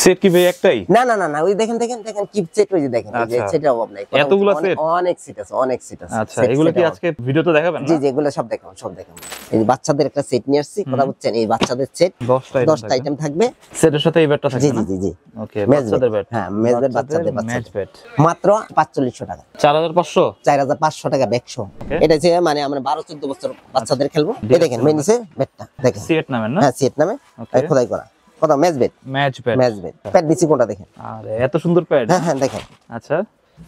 Set কি ভাই একটাই? না না না না, ওই দেখেন দেখেন দেখেন কিপ সেট, ওই যে দেখেন এই যে সেটা অভাব নাই, এতগুলো সেট, অনেক সেট আছে, অনেক সেট আছে। আচ্ছা, এগুলো কি আজকে ভিডিওতে দেখাবেন না? জি জি, এগুলো সব দেখাবো, সব দেখাবো। এই যে বাচ্চাদের একটা সেট নিয়ে আসছি, কথা বুঝছেন, এই বাচ্চাদের সেট 10টা আইটেম থাকবে, সেটের সাথে এই ব্যাটটা থাকবে না? জি জি জি, ওকে, বাচ্চাদের ব্যাট। হ্যাঁ, মেজ ব্যাট, বাচ্চাদের ম্যাচ ব্যাট মাত্র 4500 টাকা, 4500 4500 টাকা ব্যাগ সহ। এটা যে মানে আমরা 12-14 বছর বাচ্চাদের খেলবো। এই দেখেন মেনিসে ব্যাটটা দেখেন, সিএট নামে না? হ্যাঁ, সিএট নামে খোদাই করা, কথা match bat, match bat, match bat. Pad দিছি কোনটা দেখেন, আরে এত সুন্দর প্যাড। হ্যাঁ হ্যাঁ দেখেন, আচ্ছা,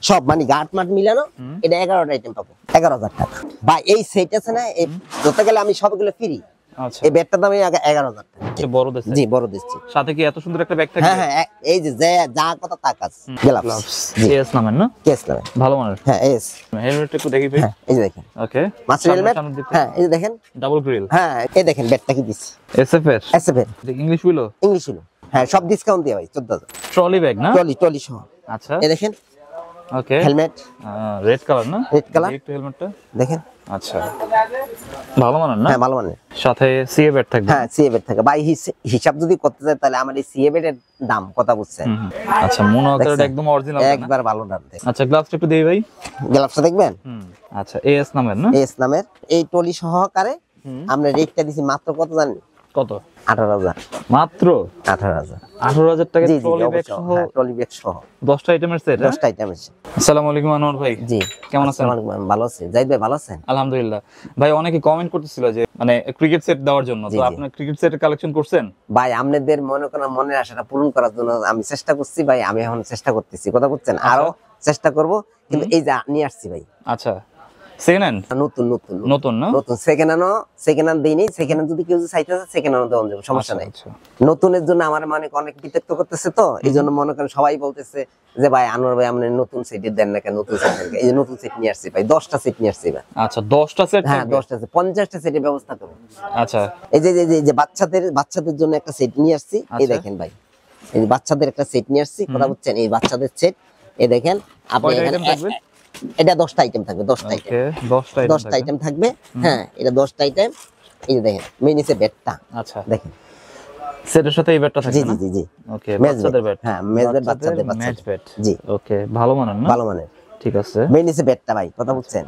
সব মানে গাট মাট মিলানো, এটা 11টা আইটেম পাবো 11000 টাকা। বা এই সেট আছে না, এই ধরতে গেলে আমি সবগুলো ফ্রি। আচ্ছা, এই ব্যাগটার দাম 11000 টাকা। এটা বড় দিচ্ছে? জি, বড় দিচ্ছি। সাথে কি এত সুন্দর একটা ব্যাগ থাকবে? হ্যাঁ হ্যাঁ, এই যে যা কথা তা কাজ। গ্লাভস, এস নামের না? কেস নামে, ভালো মানের। হ্যাঁ এস। হেলমেটটা একটু দেখি ভাই। হ্যাঁ, এই যে দেখেন, ওকে, মাছের হেলমেট। হ্যাঁ, এই যে দেখেন ডাবল গ্রিল। হ্যাঁ, এই দেখেন ব্যাগটা কি দিছি, এসএফ এর। এসএফ এর ইংলিশ হুইলো? ইংলিশ হলো। হ্যাঁ, সব ডিসকাউন্ট দিয়ে ভাই 14000। ট্রলি ব্যাগ না? ট্রলি সহ। আচ্ছা, এই দেখেন ওকে, হেলমেট, রেড কালার না? Red colour. একটু হেলমেটটা দেখেন, আচ্ছা, ভালো মানের না? হ্যাঁ, ভালো মানে। সাথে সিএ ব্যাট থাকবে? হ্যাঁ, সিএ ব্যাট থাকে ভাই। হিসাব যদি করতে যায় তাহলে আমার এই সিএ ব্যাটের দাম, কথা বুঝছেন। আচ্ছা, মনে হচ্ছে একদম অরিজিনাল না? একবার ভালো দাম দেয়। আচ্ছা, গ্লাভসটা একটু দেই ভাই। গ্লাভসটা দেখবেন। আচ্ছা, এস নামের না? এস নামের এই টলি সহকারে আমরা রেটটা দিছি মাত্র কত জানেন? কত? 18000 মাত্র? 18000 18000 টাকা জি জি, ট্রলি ব্যাগ সহ? হ্যাঁ, ট্রলি ব্যাগ সহ 10টা আইটেমের সেট? 10টা আইটেম আছে। আসসালামু আলাইকুম আনোয়ার ভাই। জি, কেমন আছেন? ভালো আছি। জাহিদ ভাই ভালো আছেন? আলহামদুলিল্লাহ ভাই। অনেকে কমেন্ট করতেছিল যে মানে ক্রিকেট সেট দেওয়ার জন্য, তো আপনি ক্রিকেট সেটের কালেকশন করছেন? ভাই, আপনাদের মনে করেন মনের আশাটা পূরণ করার জন্য আমি চেষ্টা করছি ভাই, আমি এখন চেষ্টা করতেছি, কথা বুঝছেন, আরো চেষ্টা করব, কিন্তু এই যে নিয়ে আসছি ভাই। আচ্ছা, সেকেন্ড হ্যান্ড? নতুন নতুন নতুন না? নতুন সেকেন্ড হ্যান্ড দিইনি। সেকেন্ড হ্যান্ড যদি কেউ চাইতেছে সেকেন্ড হ্যান্ড দেওয়া যাবে, সমস্যা নাই। আচ্ছা, নতুনের জন্য আমার মানে অনেক বিতর্ক করতেছে, তো এই জন্য মনে করেন সবাই বলতেছে যে ভাই আনোয়ার ভাই আপনি নতুন সেট দেন না কেন, নতুন সেট দেন। এই যে নতুন সেট নিয়ে আসছি ভাই, 10টা সেট নিয়ে আসছি ভাই। আচ্ছা, 10টা সেট? হ্যাঁ, 10টা সেট, 50টা সেটের ব্যবস্থা করুন। আচ্ছা, এই যে বাচ্চাদের জন্য একটা সেট নিয়ে আসছি, এই দেখেন ভাই, এই যে বাচ্চাদের একটা সেট নিয়ে আসছি, কথা বুঝছেন, এই বাচ্চাদের সেট। এই দেখেন আপনি এখানে এটা 10টা আইটেম থাকবে, 10টা আইটেম, 10টা আইটেম থাকবে। হ্যাঁ, এটা 10টা আইটেম। এই যে দেখেন মেনিসে ব্যাটটা, আচ্ছা, দেখেন সেটের সাথে এই ব্যাটটা থাকবে না? জি জি জি, ওকে, বাচ্চাদের ব্যাট। হ্যাঁ, মেজ ব্যাট, বাচ্চাদের ম্যাচ ব্যাট। জি, ওকে, ভালো মানের না? ভালো মানের, ঠিক আছে। মেনিসে ব্যাটটা ভাই, কথা বুঝছেন।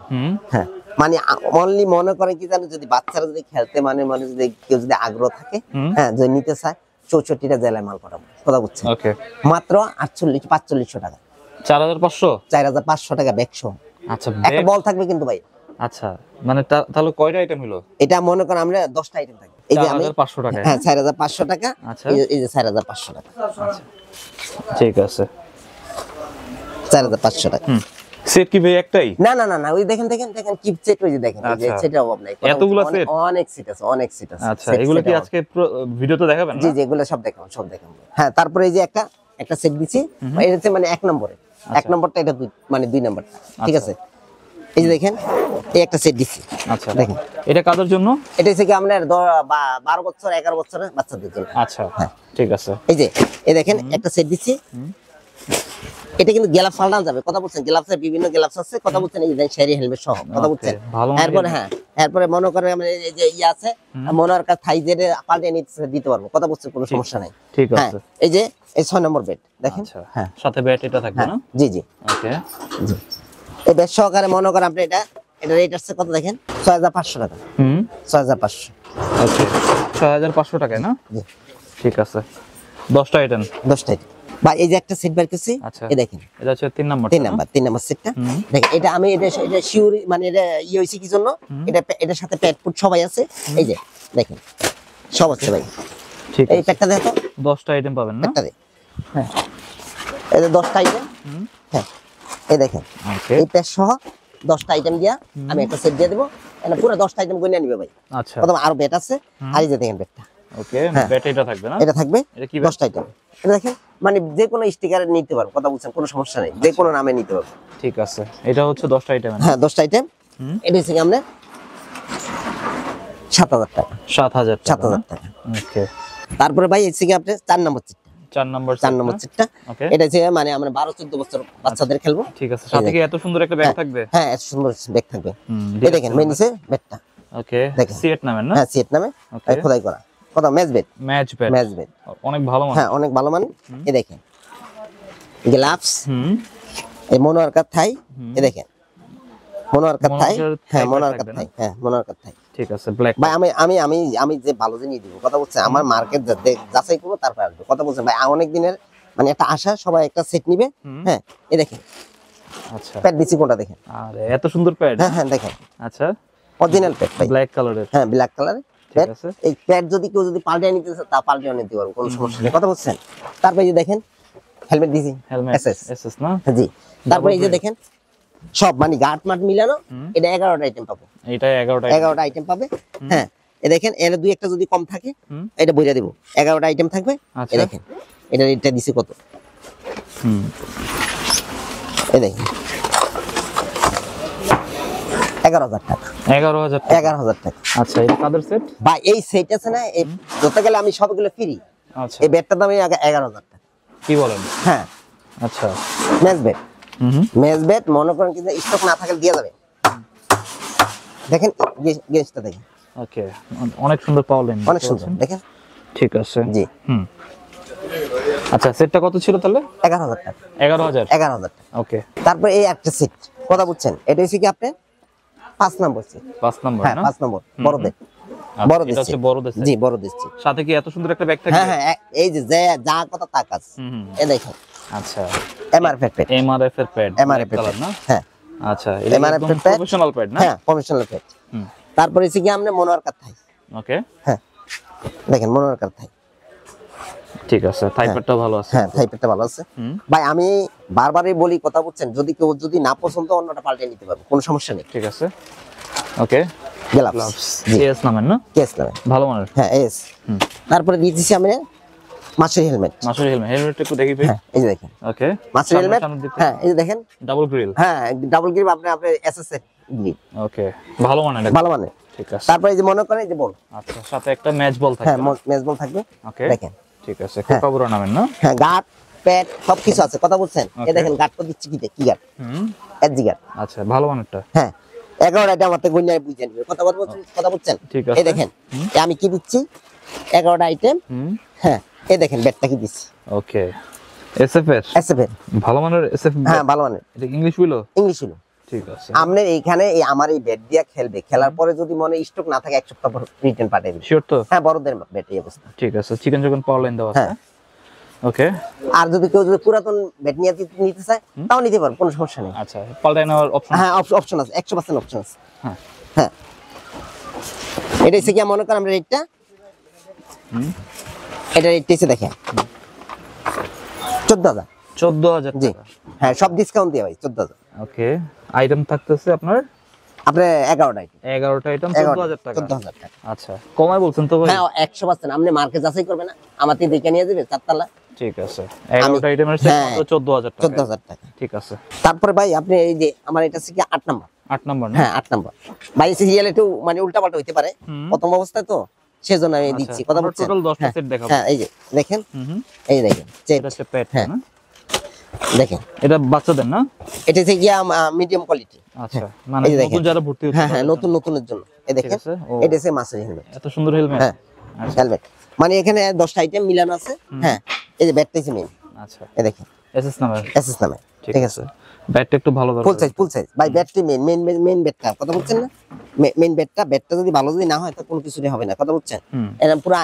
হ্যাঁ, মানে অনলি মনে করে কি জানেন, যদি বাচ্চারা যদি খেলতে মানে যদি কেউ যদি আগ্রহ থাকে, হ্যাঁ, যদি নিতে চায়, 64টা জেলায় মাল পাঠাবো, কথা বুঝছেন। ওকে, মাত্র 4500 টাকা, 4500 টাকা ব্যাগ সহ। আচ্ছা, একটা বল থাকবে কিন্তু ভাই। আচ্ছা, মানে তাহলে কয়টা আইটেম হলো? এটা মনে করেন আমরা 10টা আইটেম থাকবে। এই যে আমি 4500 টাকা। হ্যাঁ, 4500 টাকা। আচ্ছা, এই যে 4500 টাকা। আচ্ছা, ঠিক আছে, 4500 টাকা। সেট কি ভাই একটাই? না না না না, ওই দেখেন দেখেন দেখেন কিপ সেট, ওই যে দেখেন, এই যে সেটের অভাব নাই, এতগুলো সেট, অনেক সেট আছে, অনেক সেট আছে। আচ্ছা, এগুলো কি আজকে ভিডিওতে দেখাবেন না? জি জি, এগুলো সব দেখাবো, সব দেখাবো। হ্যাঁ, তারপরে এই যে একটা সেট দিছি, এটা হচ্ছে মানে 1 নম্বরে, 1 নম্বরটা, এটা মানে 2 নম্বরটা, ঠিক আছে। এই যে দেখেন, এই একটা সেট দিছি। আচ্ছা, দেখেন এটা কাদের জন্য? এটা হচ্ছে কি আপনার 12 বছর 11 বছরের বাচ্চাদের জন্য। আচ্ছা, হ্যাঁ, ঠিক আছে। এই দেখেন একটা সেট দিছি। এটা কিন্তু গ্লাভস পাল্টানো যাবে, কথা বলছেন, গ্লাভসের বিভিন্ন গ্লাভস আছে, কথা বলছেন, এই যে শেরি হেলমেট সহ, কথা বলছেন। এরপরে হ্যাঁ, এরপরে মনে করেন আমরা এই যে আছে, মনে আর কাছে থাইজের পাল্টে দিতে পারবো, কথা বলছেন, কোনো সমস্যা নাই, ঠিক আছে। এই যে এই 6 নম্বর বেড দেখেন। হ্যাঁ, সাথে ব্যাট এটা থাকবে না? জি জি, ওকে, জি। এই বেড সহকারে মনে করেন আপনি এটা রেট আছে কত দেখেন, 6500 টাকা। 6500। ওকে, 6500 টাকা না? জি, ঠিক আছে। 10টা আইটেম, 10টা আইটেম ভাই। এই যে একটা সেট বের করছি, এই দেখেন, এটা হচ্ছে 3 নাম্বার সেটটা দেখেন। এটা আমি এটা শিওর মানে এটা হইছে কি জন্য, এটার সাথে প্যাড পুট সবাই আছে, এই যে দেখেন সব আছে ভাই। ঠিক আছে, এই প্যাডটা দেখো, 10টা আইটেম পাবেন না? প্যাডটা দেখেন, হ্যাঁ, এই যে 10টা আইটেম। হ্যাঁ, এই দেখেন, এই প্যাড সহ 10টা আইটেম দিয়া আমি একটা সেট দিয়ে দেব, এটা পুরো 10টা আইটেম গুনে নিবে ভাই। আচ্ছা, প্রথম আরো ব্যাট আছে, আর এই যে দেখেন ব্যাটটা। ওকে, ব্যাট এটা থাকবে না? এটা থাকবে, এটা কি 10টা আইটেম। এটা দেখেন মানে যে কোনো স্টিকারে নিতে পারবো, কথা বলছেন, কোনো সমস্যা নেই, যে কোনো নামে নিতে পারবো। ঠিক আছে, এটা হচ্ছে 10টা আইটেম। হ্যাঁ, 10টা আইটেম। এটা হচ্ছে আমরা 7000 টাকা। 7000 টাকা। ওকে, তারপরে ভাই এসে কি আপনি 4 নম্বর সিটটা, 4 নম্বর সিটটা, এটা হচ্ছে মানে আমরা 12-14 বছর বাচ্চাদের খেলবো। ঠিক আছে, সাথে কি এত সুন্দর একটা ব্যাগ থাকবে? হ্যাঁ, এত সুন্দর ব্যাগ থাকবে। এই দেখেন মেনিসে ব্যাগটা। ওকে, সিএট নামে না? হ্যাঁ, সিএট নামে খোদাই করা। কত ম্যাচ বেড অনেক ভালো মান। হ্যাঁ অনেক ভালো মান। এই দেখেন গ্লাভস, এই মনোয়ারকার থাই, এই দেখেন মনোয়ারকার থাই, হ্যাঁ মনোয়ারকার থাই, হ্যাঁ মনোয়ারকার থাই। ঠিক আছে ব্ল্যাক। ভাই আমি যে ভালো জিনিস দিব কথা বলছেন, আমার মার্কেট যাচাই করবো তারপর আসবে কথা বলছেন ভাই। অনেক দিনের মানে একটা আশা, সবাই একটা সেট নিবে। হ্যাঁ এই দেখেন আচ্ছা প্যাড দিছি কোনটা দেখেন, আরে এত সুন্দর প্যাড। হ্যাঁ হ্যাঁ দেখেন আচ্ছা অরিজিনাল প্যাড ভাই, ব্ল্যাক কালারের। হ্যাঁ ব্ল্যাক কালার প্যাড। আছে। এই প্যাড যদি কেউ যদি পাল্টে নিতে চায় তা পাল্টে নিতে পারবো, কোনো সমস্যা নেই কথা বলছেন। তারপরে এই যে দেখেন হেলমেট দিছি, হেলমেট এসএস এসএস না? জি। তারপরে এই যে দেখেন সব মানে গার্ড মার্ট মিলানো, এটা 11টা আইটেম পাবো, এটা 11টা 11টা আইটেম পাবে। হ্যাঁ এই দেখেন এর দুই একটা যদি কম থাকে এটা বইরা দেব, 11টা আইটেম থাকবে। এই দেখেন এটা রেটটা দিছি কত, এই দেখেন 11,000 টাকা। 11,000 11,000 টাকা। আচ্ছা এটা কাদের সেট ভাই এই সেট আছে না, এই ধরতে গেলে আমি সবগুলো ফ্রি। আচ্ছা এই বেডটার দাম 11,000 টাকা। কি বলেন? হ্যাঁ আচ্ছা মেজ বেড, মেজ বেড মনে করেন কিন্তু স্টক না থাকলে দিয়ে যাবে। দেখেন গেজটা দেখেন, ওকে অনেক সুন্দর পাওয়ার লাইন, অনেক সুন্দর দেখেন। ঠিক আছে জি আচ্ছা সেটটা কত ছিল তাহলে? 11,000 টাকা। 11,000 টাকা। ওকে। তারপর এই একটা সেট কথা বুঝছেন, এটা হচ্ছে কি আপনি 5 নম্বর সেট। 5 নম্বর হ্যাঁ না? 5 নম্বর বড় বেড, বড় এটা হচ্ছে বড় দেশ। জি বড় দিচ্ছি। সাথে কি এত সুন্দর একটা ব্যাগ থাকে? হ্যাঁ হ্যাঁ এই যে যা কথা তা কাজ। এই দেখেন আচ্ছা এমআরএফ প্যাড, এমআরএফ এর প্যাড, এমআরএফ কালার না? হ্যাঁ আচ্ছা এটা একদম প্রফেশনাল প্যাড না? হ্যাঁ প্রফেশনাল প্যাড। তারপরে হচ্ছে কি আপনি মনোয়ারকার থাই, ওকে হ্যাঁ দেখেন মনোয়ারকার থাই। ঠিক আছে থাই প্যাডটা ভালো আছে। হ্যাঁ থাই প্যাডটা ভালো আছে ভাই। আমি বারবারই বলি কথা বুঝছেন, যদি কেউ যদি না পছন্দ অন্যটা পাল্টে নিতে পারবে, কোনো সমস্যা নেই। ঠিক আছে ওকে। গ্লাভস এস নামের না? কেস নামে ভালো মানের। হ্যাঁ এস। তারপরে দিয়েছি আমি মাছের হেলমেট। মাছের হেলমেট, হেলমেটটা একটু দেখি ভাই। হ্যাঁ এই যে দেখেন ওকে মাছের হেলমেট। হ্যাঁ এই যে দেখেন ডাবল গ্রিল। হ্যাঁ ডাবল গ্রিপ, আপনি এসএস গ্রিপ, ওকে ভালো মানের। ভালো মানে। ঠিক আছে। তারপরে এই যে মনে করেন এই যে বল, আচ্ছা সাথে একটা ম্যাচ বল থাকে। হ্যাঁ ম্যাচ বল থাকবে। ওকে দেখেন ঠিক আছে কোকাবুরা নামের না? হ্যাঁ গার্ড প্যাড সবকিছু আছে কথা বলছেন। এই দেখেন গার্ড তো দিচ্ছি কি গার্ড, এসজি গার্ড। আচ্ছা ভালো মানেরটা। হ্যাঁ 11টা আমার তো গুণায় বুঝে নিবে কথা বলছেন। ঠিক আছে এই দেখেন আমি কি দিচ্ছি 11টা আইটেম। হ্যাঁ এই দেখেন ব্যাটটা কি দিচ্ছি, ওকে এসএফ এর ভালো মানের এসএফ। হ্যাঁ ভালো মানে। এটা ইংলিশ হলো? ইংলিশ হলো। ঠিক আছে আপনি এইখানে আমার এই ব্যাট দিয়া খেলবে, খেলার পরে যদি মনে স্টক না থাকে 1 সপ্তাহ পর রিটার্ন পাঠিয়ে দিবে। শিওর তো? হ্যাঁ বড়দের ব্যাট এই অবস্থা। ঠিক আছে চিকেন চিকেন পাওয়ার লাইন দেওয়া আছে। হ্যাঁ ওকে। আর যদি কেউ যদি পুরাতন ব্যাট নিতে চায় তাও নিতে পারবে, কোনো সমস্যা নেই। আচ্ছা পাল্টাই নেওয়ার অপশন? হ্যাঁ অপশন আছে, 100% অপশন আছে। হ্যাঁ হ্যাঁ এটা হচ্ছে কি মনে করেন আমরা রেটটা, এটা রেটটা হচ্ছে দেখেন 14,000। 14,000 জি টাকা। হ্যাঁ সব ডিসকাউন্ট দিয়ে ভাই 14,000। ওকে আইটেম থাকতেছে আপনার 11টা আইটেম, 11টা আইটেম 14,000 টাকা। 14,000 টাকা। আচ্ছা কমায় বলছেন তো ভাই? হ্যাঁ 100%। আপনি মার্কেট যাচাই করবে না, আমার থেকে দেখে নিয়ে যাবে 4 তলা। ঠিক আছে 11টা আইটেমের সেট হ্যাঁ, মাত্র 14,000 টাকা। 14,000 টাকা। ঠিক আছে তারপরে ভাই আপনি এই যে আমার এটা হচ্ছে কি 8 নাম্বার। 8 নাম্বার না? হ্যাঁ 8 নাম্বার ভাই। সিরিয়াল একটু মানে উল্টাপাল্টা হইতে পারে প্রথম অবস্থায়, তো সেজন্য আমি দিচ্ছি কথা বলছি। টোটাল 10টা সেট দেখাবো। হ্যাঁ এই যে দেখেন, এই দেখেন এটা হচ্ছে প্যাড হ্যাঁ না? দেখেন এটা বাচ্চাদের না? এটা হচ্ছে গিয়া মিডিয়াম কোয়ালিটি। আচ্ছা মানে এই যে নতুন যারা ভর্তি হচ্ছে। হ্যাঁ হ্যাঁ নতুনের জন্য। এই দেখেন আছে, ও। এটা হচ্ছে মাছের হেলমেট। এত সুন্দর হেলমেট। হ্যাঁ হেলমেট মানে এখানে 10টা আইটেম মিলানো আছে। হ্যাঁ এই যে ব্যাটটা হচ্ছে মেইন। আচ্ছা এই দেখেন এসএস নামের। এসএস নামে। ঠিক আছে ব্যাটটা একটু ভালো দরকার। ফুল সাইজ ভাই। ব্যাটটি মেইন ব্যাটটা কথা বলছেন না, মেইন ব্যাটটা যদি ভালো যদি না হয় তো কোনো কিছুই হবে না কথা বলছেন। এরকম পুরো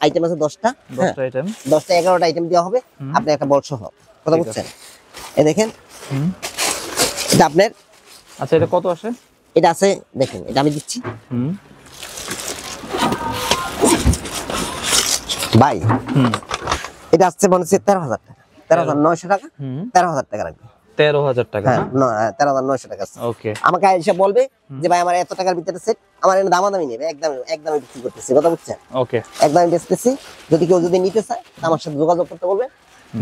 আইটেম আছে 10টা। 10টা আইটেম 10টা 11টা আইটেম দেওয়া হবে আপনি একটা বল সহ কথা বলছেন। এই দেখেন এটা আপনার। আচ্ছা এটা কত আসে? এটা আছে দেখেন, এটা আমি দিচ্ছি ভাই। এটা আসছে মনে হচ্ছে 13,000 টাকা, 13,900 টাকা, 13,000 টাকা রাখবে। 13,000 টাকা? হ্যাঁ 13,900 টাকা। ওকে আমাকে এসে বলবে যে ভাই আমার এত টাকার ভিতরে সেট, আমার এনে দামাদামি নেবে, একদমই বিক্রি করতেছি কথা বুঝছেন। ওকে একদমই বেচতেছি, যদি কেউ যদি নিতে চায় আমার সাথে যোগাযোগ করতে বলবে,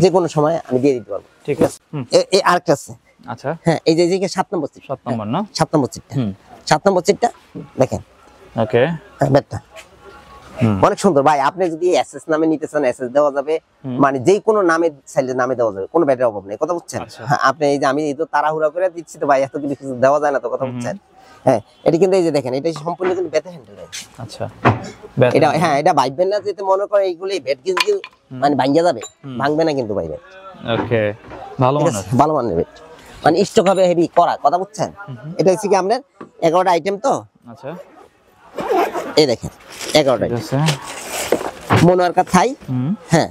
যে কোনো সময় আমি দিয়ে দিতে পারবো। ঠিক আছে। এই আরেকটা আছে। আচ্ছা হ্যাঁ এই যে 7 নম্বর সিট। 7 নাম্বার না? 7 নম্বর সিটটা, 7 নম্বর সিটটা দেখেন। ওকে ব্যাটটা অনেক সুন্দর ভাই। আপনি যদি এসএস নামে নিতে চান এসএস দেওয়া যাবে, মানে যেই কোনো নামে চাইলে নামে দেওয়া যাবে, কোনো ব্যাটের অভাব নেই কথা বুঝছেন। আপনি এই যে আমি এই তো তাড়াহুড়া করে দিচ্ছি তো ভাই, এত কিছু দেওয়া যায় না তো কথা বুঝছেন। হ্যাঁ এটা কিন্তু এই যে দেখেন এটা সম্পূর্ণ কিন্তু বেতে হ্যান্ডেল। আচ্ছা এটা হ্যাঁ এটা ভাঙবেন না, যেতে মনে করেন এইগুলোই বেড কিন্তু মানে ভাঙা যাবে, ভাঙবে না কিন্তু ভাই বেড। ওকে ভালো মানের, ভালো মানের বেড, মানে স্টক হবে হেভি করা, কথা বুঝছেন? এটা হচ্ছে কি আপনার 11টা আইটেম তো। আচ্ছা এই দেখেন 11টা ঠিক আছে। মনোয়ারকা থাই, হ্যাঁ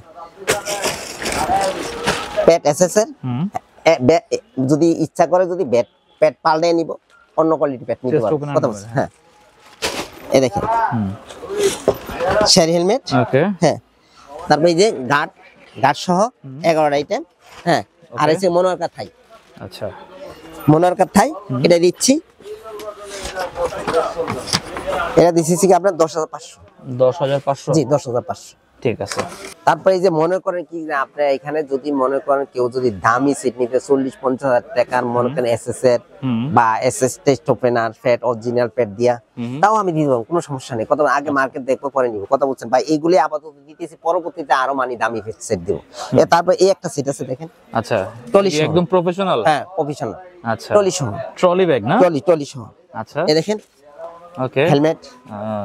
পেট এসএসএর, যদি ইচ্ছা করে যদি বেড পেট পাল্টে নিব, অন্য কোয়ালিটি পেট নিতে পারবো, কথা বুঝছেন? হ্যাঁ এই দেখেন শেয়ার হেলমেট, ওকে হ্যাঁ তারপর এই যে গার্ড সহ 11টা আইটেম, হ্যাঁ আর এই যে মনোয়ারকা থাই। আচ্ছা মনোয়ারকা থাই এটা দিচ্ছি, এটা দিচ্ছি কি আপনার 10,500। 10,500? জি 10,500। ঠিক আছে। তারপরে এই যে মনে করেন কি যে আপনার এখানে যদি মনে করেন কেউ যদি দামি সিট নিতে 40-50 হাজার টাকার মনে করেন এসএস এর বা SS test opener fat original pad দিয়া, তাও আমি দিয়ে দেবো, কোনো সমস্যা নেই। কথা আগে মার্কেট দেখবো পরে নিব, কথা বলছেন ভাই? এইগুলি আপাতত দিতেছি, পরবর্তীতে আরো মানে দামি সেট দিব। তারপর এই একটা সেট আছে দেখেন, আচ্ছা ট্রলি সহ, একদম প্রফেশনাল? হ্যাঁ প্রফেশনাল। আচ্ছা ট্রলি সহ, ট্রলি ব্যাগ না? ট্রলি সহ। আচ্ছা এই দেখেন ওকে হেলমেট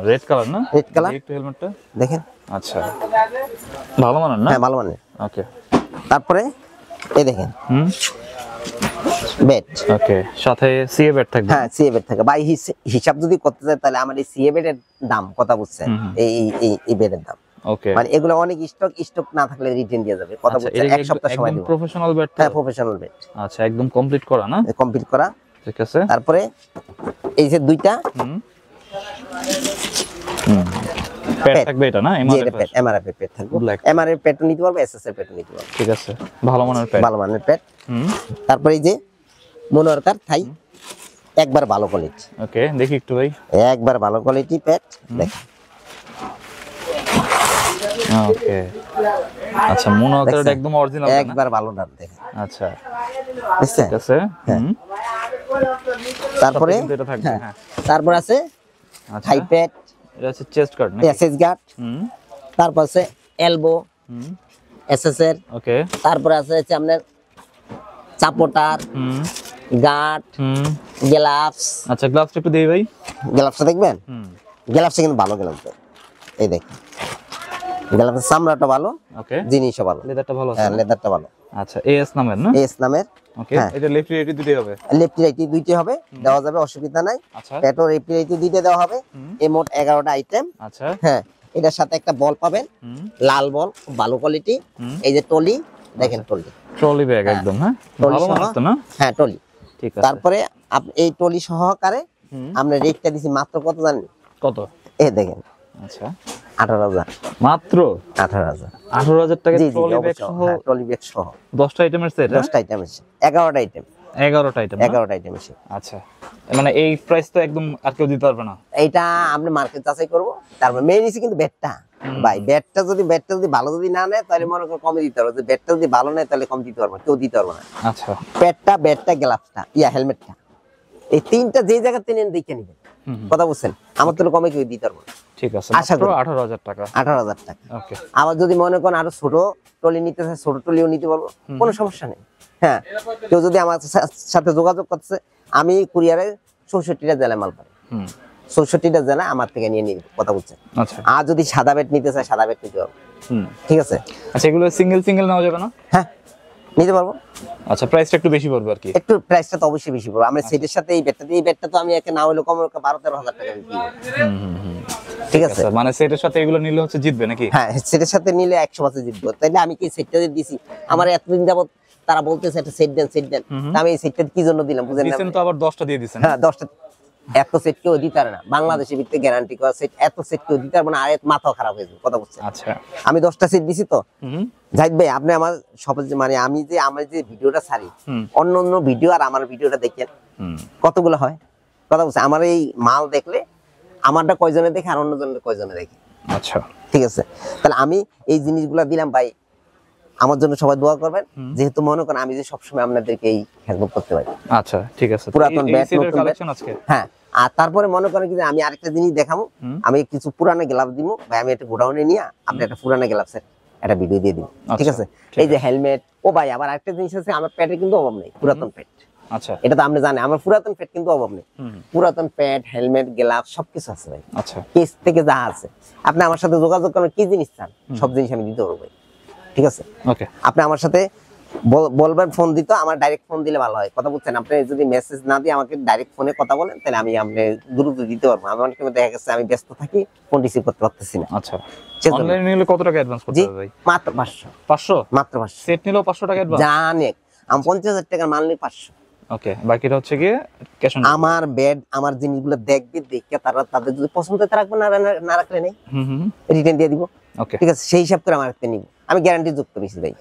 রেড কালার না? রেড কালার একটু হেলমেটটা দেখেন, আচ্ছা ভালো মানের না? হ্যাঁ ভালো মানের। ওকে তারপরে এই দেখেন বেড, ওকে সাথে সিএ বেড থাকবে? হ্যাঁ সিএ বেড থাকে ভাই। হিসাব যদি করতে চাই তাহলে আমার এই সিএ বেডের দাম, কথা বুঝছেন? এই বেডের দাম, ওকে মানে এগুলো অনেক স্টক না থাকলে রিটার্ন দিয়ে যাবে, কথা বুঝছেন? এক সপ্তাহ সময় দিব। Professional bed? হ্যাঁ প্রফেশনাল বেড। আচ্ছা একদম কমপ্লিট করা না? কমপ্লিট করা, ঠিক আছে। তারপরে এই যে দুইটা পেট থাকবে এটা না? এমআরএফ পেট থাকবে, এমআরএফ পেট নিতে পারবে, এসএস এর পেট নিতে পারবে, ঠিক আছে। ভালো মানের পেট, ভালো মানের পেট। তারপরে এই যে মনোয়ারকার থাই, একবার ভালো কোয়ালিটি। ওকে দেখি একটু ভাই, একবার ভালো কোয়ালিটি পেট দেখেন। ওকে আচ্ছা মনোয়ারকার একদম অরিজিনাল না? একবার ভালো দাম দেখেন। আচ্ছা বুঝছেন? ঠিক আছে। তারপরে এটা থাকবে, হ্যাঁ তারপর আছে থাই পেট, এটা হচ্ছে চেস্ট গার্ড না? এসএস গার্ড, তারপর আছে এলবো এসএস এর, ওকে তারপর আছে হচ্ছে আপনার চাপোটার গার্ড, গ্লাভস। আচ্ছা গ্লাভসটা একটু দেই ভাই, গ্লাভসটা দেখবেন, গ্লাভসটা কিন্তু ভালো গ্লাভস, এই দেখেন গ্লাভসের চামড়াটা ভালো, ওকে জিনিসও ভালো, লেদারটা ভালো আছে, হ্যাঁ লেদারটা ভালো। আচ্ছা এএস নামের না? এএস নামের, ওকে এটা লেফট রাইট দুটোই হবে? লেফট রাইট দুটোই হবে, দেওয়া যাবে, অসুবিধা নাই। আচ্ছা পেটো লেফট রাইট দুটোই দেওয়া হবে। এই মোট 11টা আইটেম। আচ্ছা হ্যাঁ এটার সাথে একটা বল পাবেন, লাল বল, খুব ভালো কোয়ালিটি। এই যে টলি দেখেন, ট্রলি ব্যাগ একদম, হ্যাঁ ভালো মানের তো না? হ্যাঁ টলি, ঠিক আছে। তারপরে এই টলি সহকারে আমরা রেটটা দিছি মাত্র কত জানেন? কত? এই দেখেন, আচ্ছা 18,000 মাত্র। 18,000 18,000 টাকা ট্রলি ব্যাগ সহ? ট্রলি ব্যাগ সহ 10টা আইটেমের সেট? 10টা আইটেম আছে, 11টা আইটেম। 11টা আইটেম? 11টা আইটেম আছে। আচ্ছা মানে এই প্রাইস তো একদম আর কেউ দিতে পারবে না? এইটা আপনি মার্কেট যাচাই করব। তারপর মেইন ইস্যু কিন্তু ব্যাটটা ভাই, ব্যাটটা যদি ভালো যদি না নেয় তাহলে মনে করো কমে দিতে পারবো, যদি ব্যাটটা যদি ভালো নেয় তাহলে কম দিতে পারবো, কেউ দিতে পারবো না। আচ্ছা ব্যাটটা গ্লাভসটা হেলমেটটা, এই তিনটা যে জায়গা তিন দেখে নিবেন, কথা বুঝছেন? আমার তো কমে কেউ দিতে পারবো না। ঠিক আছে, আশা করি 18,000 টাকা। 18,000 টাকা। ওকে আবার যদি মনে করেন আরো ছোট ট্রলি নিতে চায়, ছোট ট্রলিও নিতে পারবো, কোনো সমস্যা নেই। হ্যাঁ কেউ যদি আমার সাথে যোগাযোগ করছে, আমি কুরিয়ারে 64টা জেলায় মাল পাই, 64টা জেলা আমার থেকে নিয়ে নিবে, কথা বুঝছেন? আচ্ছা আর যদি সাদা বেড নিতে চায়, সাদা বেড নিতে পারবো, ঠিক আছে? আচ্ছা এগুলো সিঙ্গেল নেওয়া যাবে না? হ্যাঁ নিতে পারবো। আচ্ছা প্রাইসটা একটু বেশি পড়বে আর কি? একটু প্রাইসটা তো অবশ্যই বেশি পড়বে। আমরা সেটের সাথে এই বেডটা তো আমি একে না হলে কম 12-13 হাজার টাকা বিক্রি করব, ঠিক আছে? মানে সেটের সাথে এগুলো নিলে হচ্ছে জিতবে নাকি? হ্যাঁ সেটের সাথে নিলে 100% জিতবো। তাইলে আমি কি সেটটা দিছি, আমার এতদিন যাবত তারা বলতেছে একটা সেট দেন, আমি এই সেটটা কি জন্য দিলাম বুঝেন না? দিবেন তো আবার 10টা দিয়ে দিবেন? হ্যাঁ 10টা, এত সেট কেউ দিতে পারে না বাংলাদেশের ভিতরে, গ্যারান্টি করা সেট, এত সেট কেউ দিতে পারবে না, আর মাথা খারাপ হয়ে যাবে, কথা বুঝছেন? আচ্ছা আমি 10টা সেট দিছি তো। জাহিদ ভাই আপনি আমার সবাই মানে আমি যে আমার যে ভিডিওটা ছাড়ি, অন্য ভিডিও আর আমার ভিডিওটা দেখেন কতগুলো হয়, কথা বুঝছেন? আমার এই মাল দেখলে আমারটা কয়জনে দেখে আর অন্যজনের কয়জনে দেখে। আচ্ছা ঠিক আছে, তাহলে আমি এই জিনিসগুলো দিলাম ভাই, আমার জন্য সবাই দোয়া করবেন, যেহেতু মনে করেন আমি যে সবসময় আপনাদেরকে এই হেল্প করতে পারি। আচ্ছা ঠিক আছে, পুরাতন ব্যাট নতুন কালেকশন আজকে। হ্যাঁ আর তারপরে মনে করেন কি আমি আরেকটা জিনিস দেখাবো, আমি কিছু পুরানো গ্লাভস দিব ভাই, আমি একটা গোডাউনে নিয়ে আপনি একটা পুরানো গ্লাভসের একটা ভিডিও দিয়ে দিব, ঠিক আছে? এই যে হেলমেট, ও ভাই আবার আরেকটা জিনিস আছে, আমার পেটে কিন্তু অভাব নেই, পুরাতন পেট, আচ্ছা এটা তো আপনি জানেন আমার পুরাতন প্যাড কিন্তু অভাব নেই, পুরাতন প্যাড, হেলমেট, গ্লাভস সবকিছু আছে ভাই। আচ্ছা কেস থেকে যা আছে আপনি আমার সাথে যোগাযোগ করেন, কি জিনিস চান সব জিনিস আমি দিতে পারবো ভাই, ঠিক আছে? ওকে আপনি আমার সাথে বলবেন, ফোন দিতে, আমার ডাইরেক্ট ফোন দিলে ভালো হয়, কথা বলছেন। আপনি যদি মেসেজ না দিয়ে আমাকে ডাইরেক্ট ফোনে কথা বলেন তাহলে আমি আপনি দ্রুত দিতে পারবো। আমার অনেক সময় দেখা গেছে আমি ব্যস্ত থাকি, ফোন রিসিভ করতে পারতেছি না। আচ্ছা অনলাইনে নিলে কত টাকা অ্যাডভান্স করতে জি হবে ভাই? মাত্র 500, 500 মাত্র 500 সেট নিলেও 500 টাকা অ্যাডভান্স? জানেন আমি 50,000 টাকার মাল নিই 500। ওকে বাকিটা হচ্ছে গিয়ে ক্যাশ অন আমার বেড, আমার জিনিসগুলো দেখবে, দেখে তারা তাদের যদি পছন্দ হয় রাখবে, না রাখলে নেই, রিটার্ন দিয়ে দিব। ওকে ঠিক আছে, সেই হিসাব করে আমার একটা নিব, আমি গ্যারান্টি যুক্ত বেশি ভাই।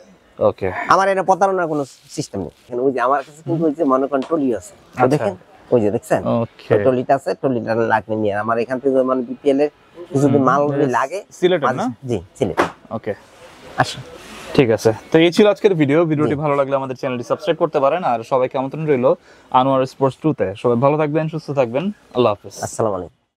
ওকে আমার এটা প্রতারণার কোনো সিস্টেম নেই। ওই যে আমার কাছে কিন্তু ওই যে মনে করেন ট্রলি আছে, দেখেন ওই যে দেখছেন ওকে ট্রলিটা আছে, ট্রলিটা লাগলে নিয়ে আমার এখান থেকে মানে বিপিএল এর কিছুদিন মাল যদি লাগে সিলেটের না? জি সিলেট। ওকে আচ্ছা ঠিক আছে, তো এই ছিল আজকের ভিডিওটি ভালো লাগলে আমাদের চ্যানেলটি সাবস্ক্রাইব করতে পারেন। আর সবাইকে আমন্ত্রণ রইল আনোয়ার স্পোর্টস 2 তে। সবাই ভালো থাকবেন, সুস্থ থাকবেন, আল্লাহ হাফেজ। আসসালামু আলাইকুম।